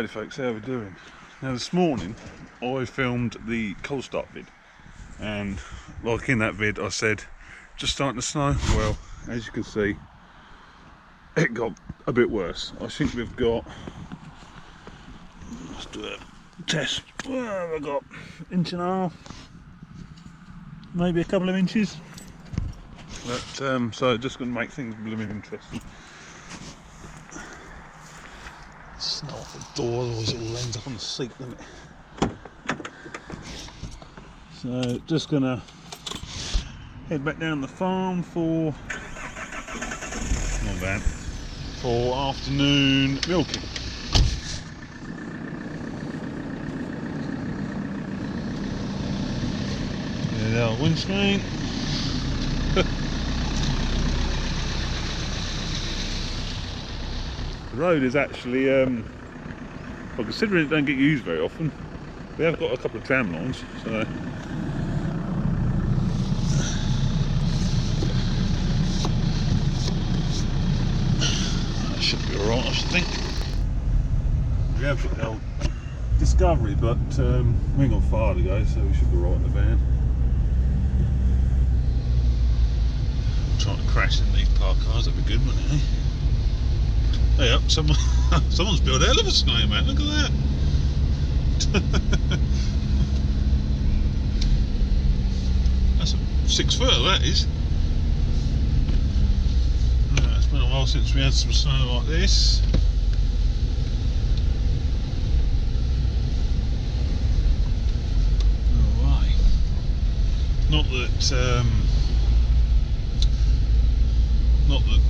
Alrighty folks, how are we doing? Now this morning I filmed the cold start vid, and like in that vid I said just starting to snow. Well, as you can see, it got a bit worse. I think we've got, let's do a test, well, we've got 1.5 inches, maybe a couple of inches. But so just going to make things a little bit interesting. Snow off the door, otherwise it all ends up on the seat, doesn't it? So just gonna head back down the farm for not bad for afternoon milking. There's our windscreen. The road is actually, well, considering it don't get used very often, we have got a couple of tram lines, so that should be alright, I should think. We have got the old Discovery, but we ain't got far to go, so we should be right in the van. Trying to crash in these park cars, that'd be good, wouldn't it, eh? Hey up, someone's built a hell of a snowman, look at that! That's a 6 footer, that is. It's been a while since we had some snow like this. Alright. Not that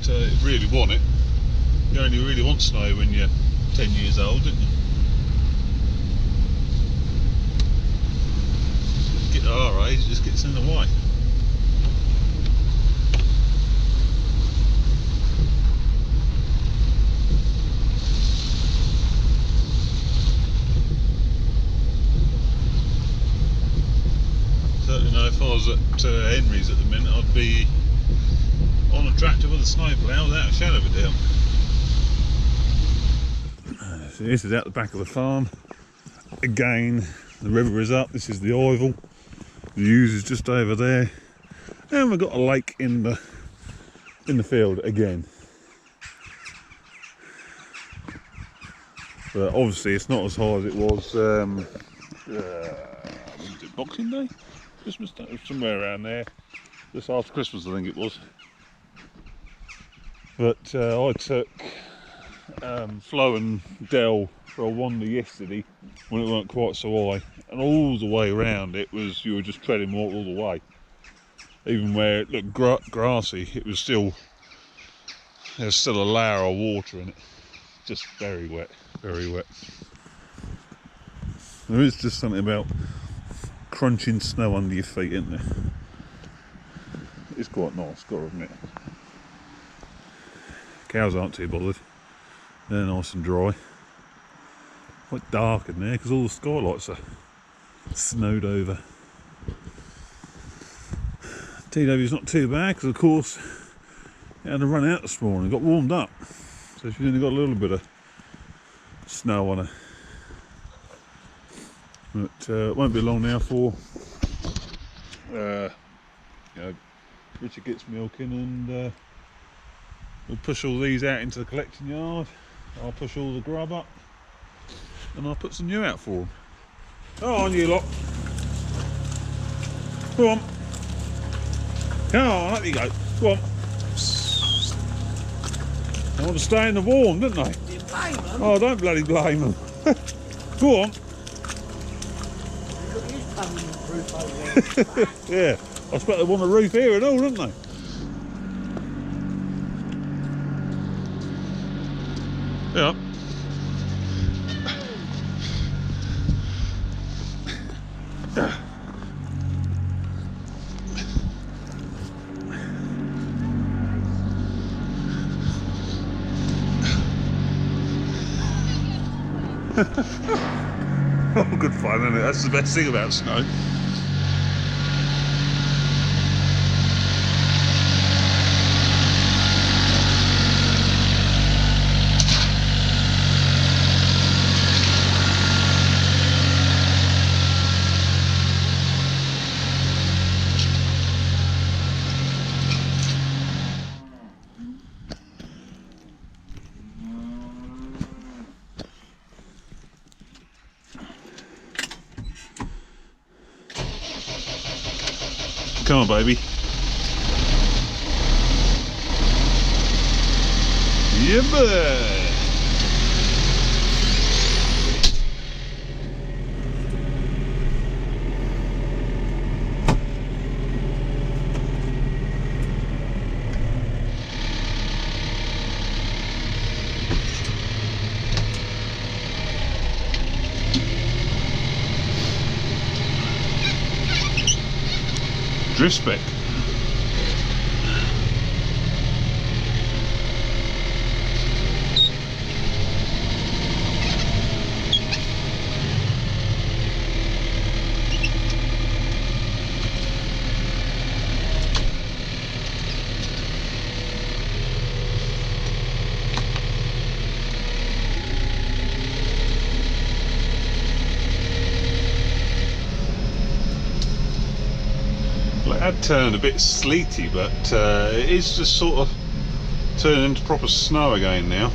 you really want it. You only really want snow when you're 10 years old, don't you? Get to our age, it just gets in the way. Certainly know if I was at Henry's at the minute, I'd be on a tractor with a snowplough without a shadow of a doubt. So this is out the back of the farm. Again, the river is up. This is the Oval. The Hughes is just over there, and we've got a lake in the field again. But obviously, it's not as high as it was. Was it Boxing Day, Christmas Day, somewhere around there. Just after Christmas, I think it was. But I took Flo and Dell for a wander yesterday when it weren't quite so high, and all the way around it was, you were just treading water all the way. Even where it looked grassy, it was still, there's still a layer of water in it. Just very wet, very wet. There is just something about crunching snow under your feet, isn't there? It's quite nice, got to admit. Cows aren't too bothered. They're nice and dry. Quite dark in there because all the skylights are snowed over. TW's not too bad because, of course, it had to run out this morning. It got warmed up, so she's only got a little bit of snow on her. But it won't be long now for Richard gets milking, and we'll push all these out into the collection yard. I'll push all the grub up, and I'll put some new out for them. Come on, you lot. Come on. Come on, up you go. Come on. They want to stay in the warm, don't they? You blame them? Oh, don't bloody blame them. Go on. Yeah, I expect they want a roof here and all, don't they? Yeah. Oh, good fun, isn't it? That's the best thing about snow. Come on, baby. Yeah, boy. Drift spec. It had turned a bit sleety, but it is just sort of turning into proper snow again now.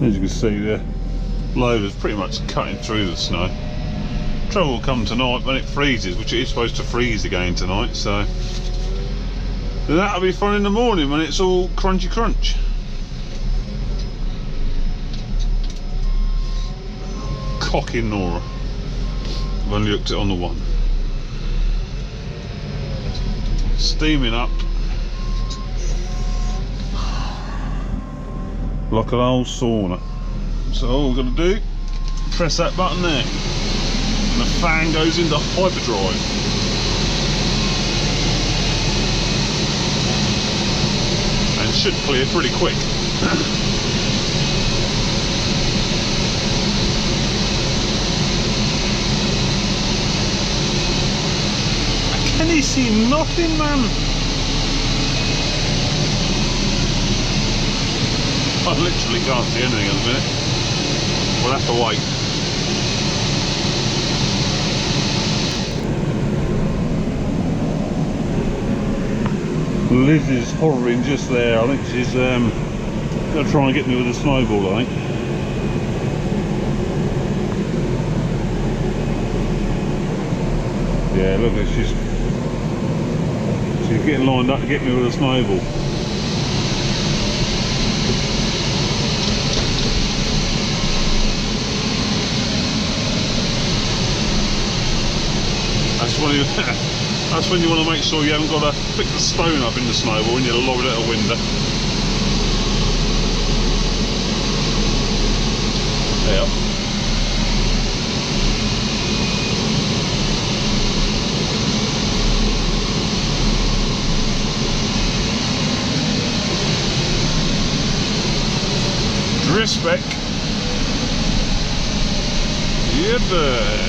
As you can see, the loader's pretty much cutting through the snow. Trouble will come tonight when it freezes, which it is supposed to freeze again tonight, so that'll be fun in the morning when it's all crunchy crunch. Cocking Nora. I've only looked at it on the one. Steaming up like an old sauna. So all we've got to do, press that button there, and the fan goes into hyperdrive. And should clear pretty quick. Can you see nothing, man? I literally can't see anything at the minute. We'll have to wait. Liz is hovering just there. I think she's going to try and get me with a snowball, I think. Yeah, look, she's getting lined up to get me with a snowball. That's when you want to make sure you haven't got to pick the stone up in the snowball and you lob it at a window. There. Drift spec. Yeah, boy.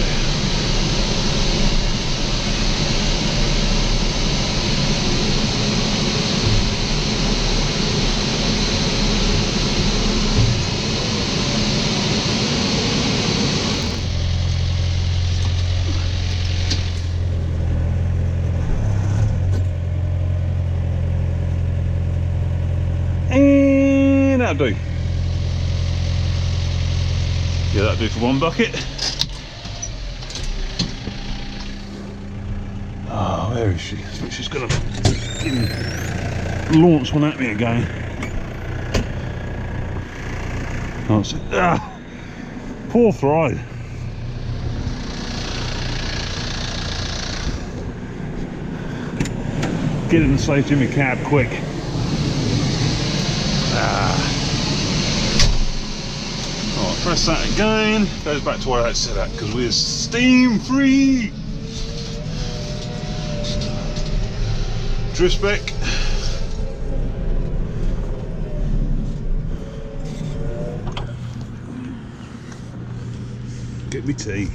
And that'll do. Yeah, that'll do for one bucket. Oh, where is she? So she's gonna launch one at me again. Can't see. Ah, poor throw. Get in the safe Jimmy cab quick. Alright, press that again. Goes back to where I set at because we're steam free. Drift spec. Get me tea.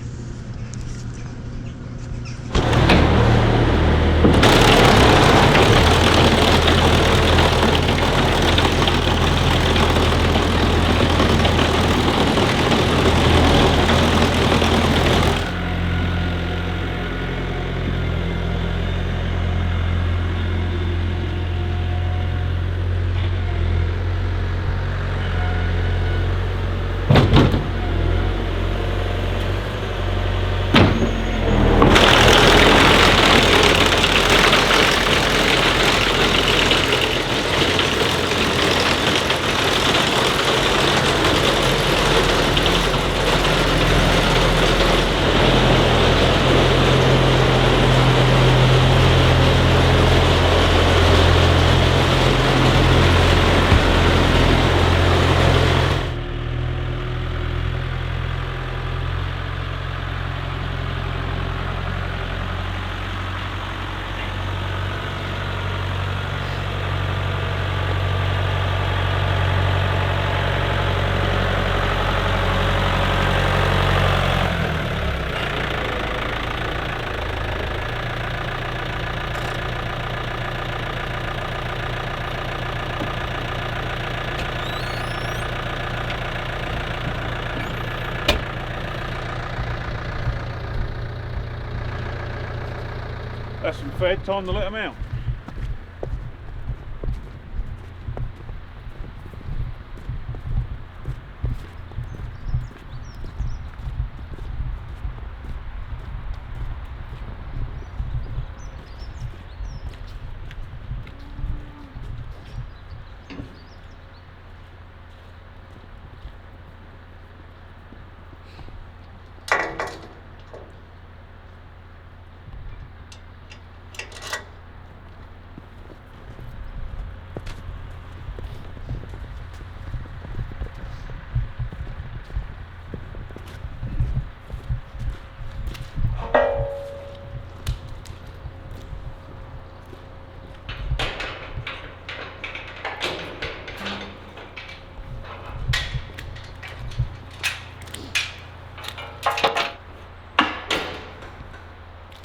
That's them fed, time to let them out.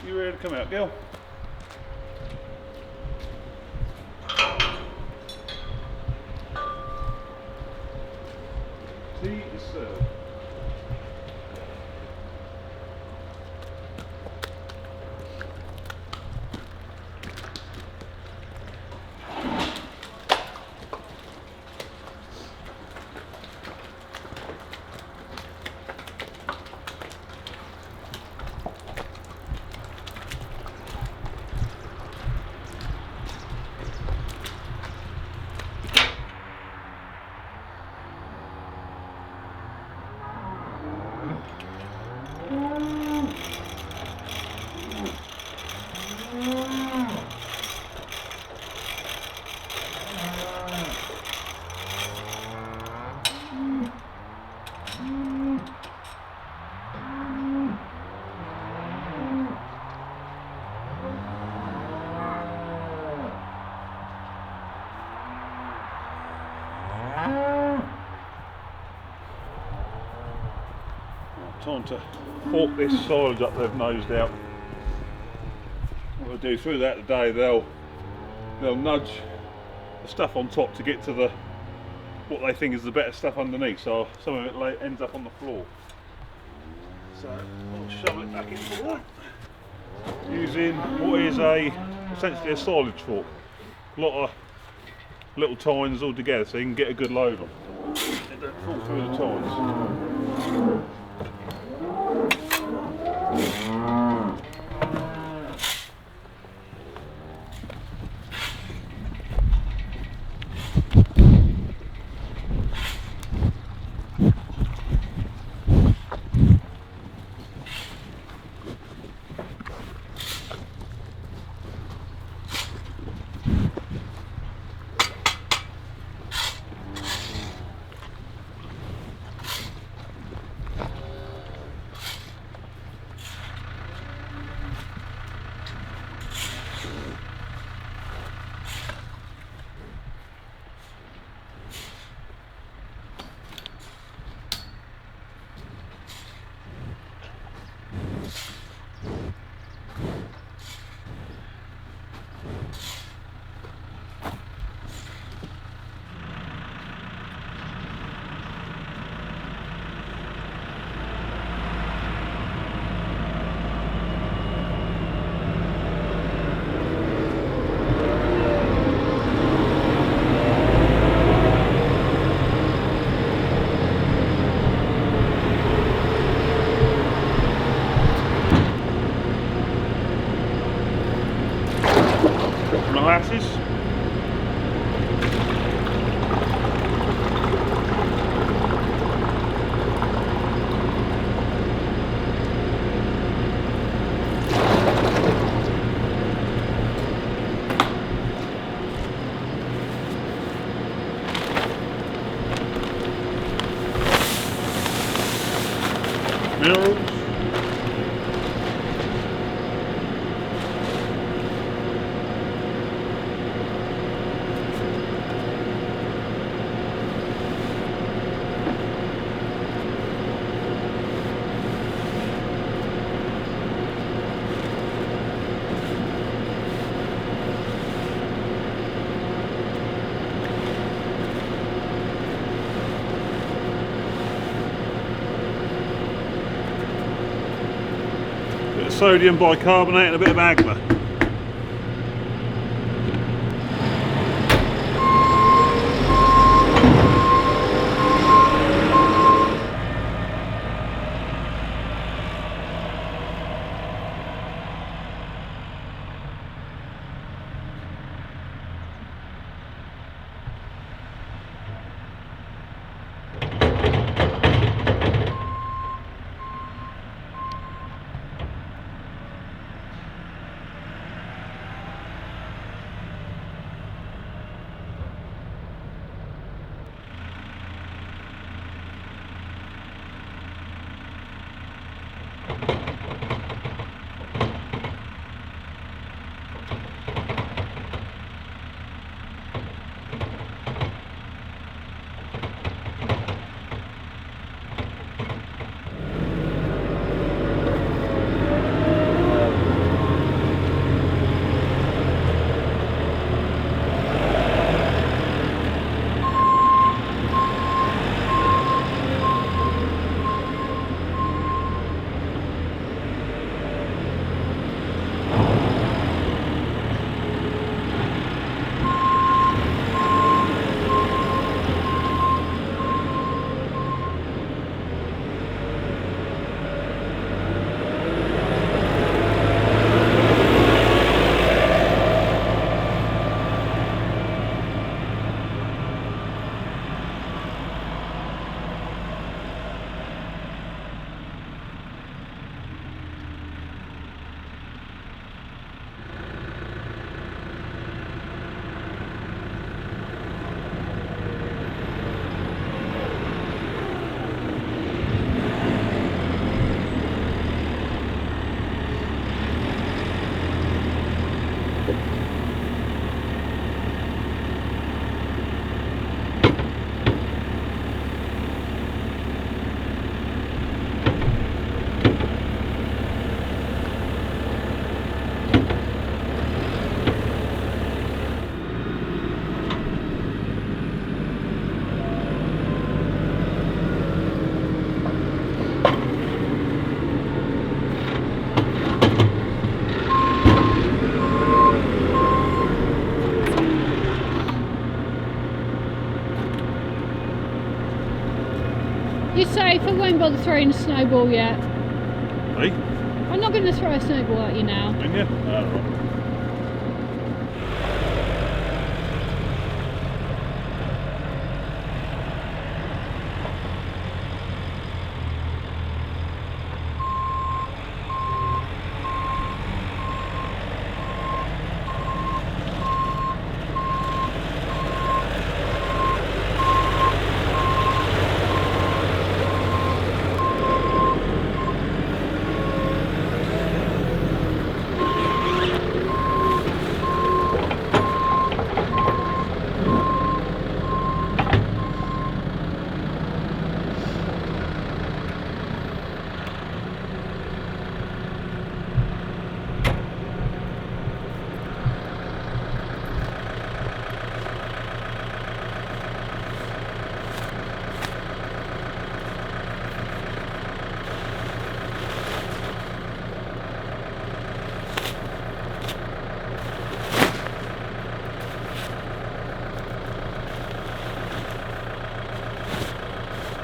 You ready to come out, girl? Tea is served. Time to fork this silage up they've nosed out. What they'll do through that today, they'll nudge the stuff on top to get to the what they think is the better stuff underneath, so some of it ends up on the floor. So I'll shovel it back into the line using what is essentially a silage fork. A lot of little tines all together so you can get a good load on. They don't fall through the tines. Molasses. Minerals. Bit of sodium bicarbonate and a bit of agma. You safe, I won't bother throwing a snowball yet. Hey? I'm not going to throw a snowball at you now. Ain't you? Oh, right.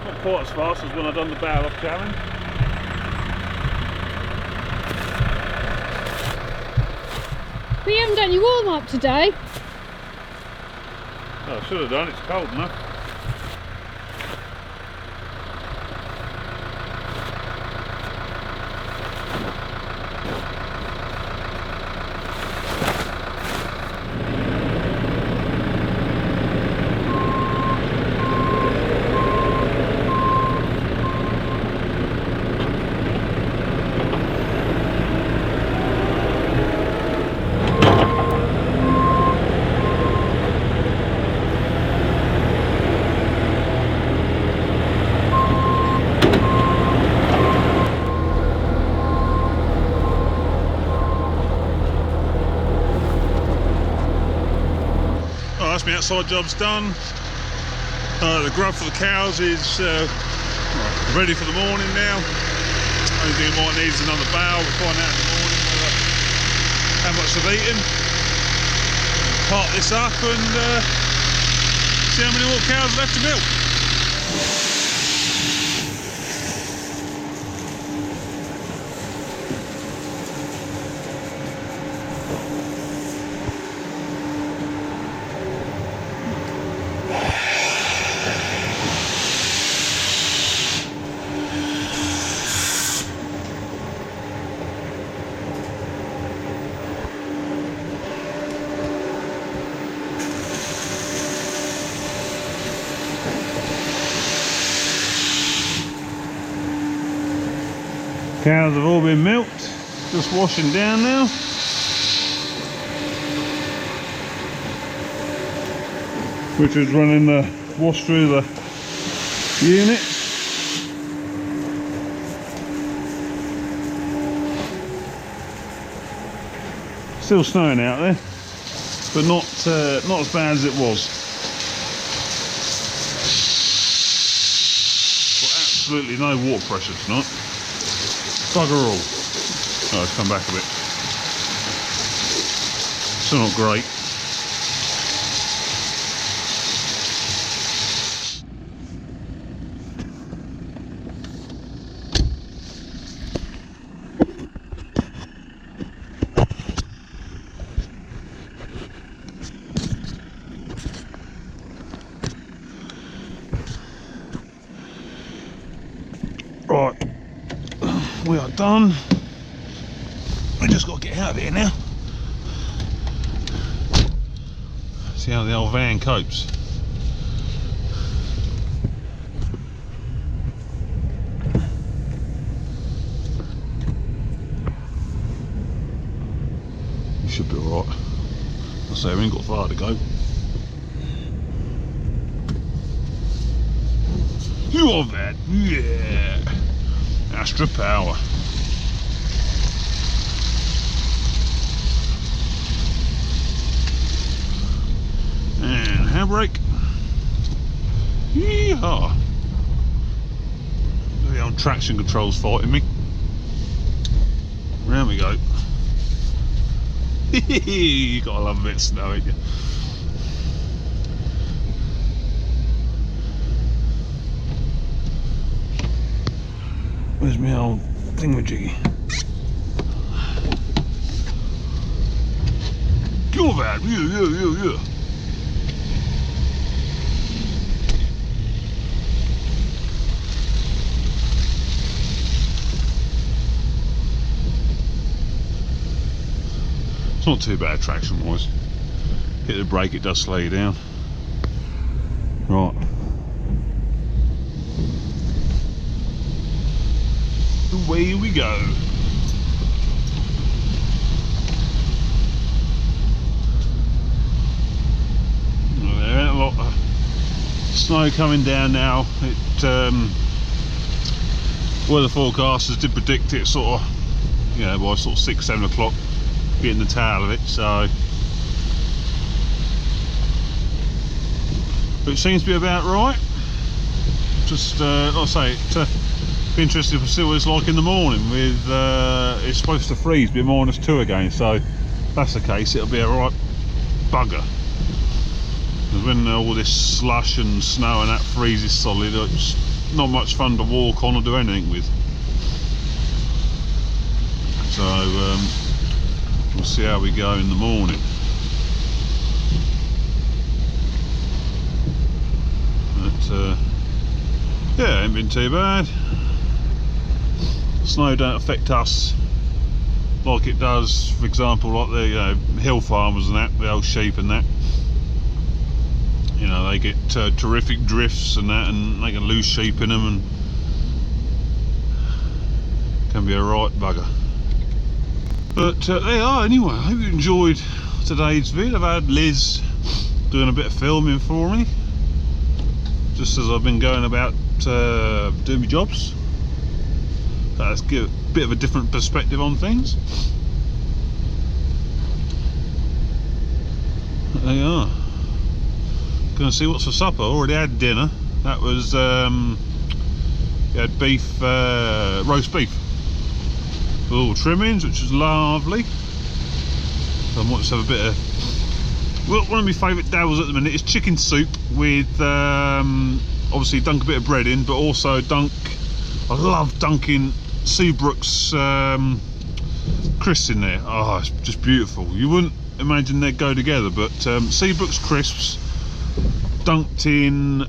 Not quite as fast as when I done the barrel off challenge. But you haven't done your warm up today. Oh, I should have done, it's cold enough. That's my outside job's done. The grub for the cows is ready for the morning now. Only thing I might need is another bale. We'll find out in the morning how much they've eaten. Part this up and see how many more cows are left to milk. Cows have all been milked, just washing down now. Richard's running the wash through the unit. Still snowing out there, but not as bad as it was. Got absolutely no water pressure tonight. Bugger all. Oh, it's come back a bit. Still not great. Right, we are done. We just got to get out of here now. See how the old van copes. You should be alright. I say we ain't got far to go. You are that, yeah. Astra power. And handbrake. Yeehaw. The old traction control's fighting me. Round we go. You gotta love a bit of snow, ain't you? Where's my old thingamajiggy? You're bad, yeah. It's not too bad traction wise. Hit the brake, it does slow you down. Right. Away we go. Well, there ain't a lot of snow coming down now. Weather forecasters did predict it sort of, you know, by sort of 6-7 o'clock, getting the tail of it. So, but it seems to be about right. Just like I say, be interested to see what it's like in the morning. With it's supposed to freeze, be -2 again. So if that's the case, it'll be a right bugger. Because when all this slush and snow and that freezes solid, it's not much fun to walk on or do anything with. So we'll see how we go in the morning. But yeah, ain't been too bad. Snow don't affect us like it does, for example, like the hill farmers and that, the old sheep and that. You know, they get terrific drifts and that, and they can lose sheep in them, and can be a right bugger. But there you are. Anyway, I hope you enjoyed today's vid. I've had Liz doing a bit of filming for me, just as I've been going about doing my jobs. Let's give a bit of a different perspective on things. But there you are. Gonna see what's for supper. Already had dinner. That was you had beef, roast beef with all trimmings, which was lovely. So I might just have a bit of, well, one of my favourite dabbles at the minute is chicken soup with obviously dunk a bit of bread in, but also I love dunking Seabrook's crisps in there. Oh, it's just beautiful. You wouldn't imagine they'd go together, but Seabrook's crisps dunked in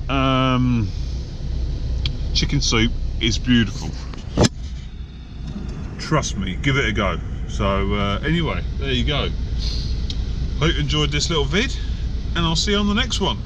chicken soup is beautiful. Trust me, give it a go. So anyway, there you go. Hope you enjoyed this little vid, and I'll see you on the next one.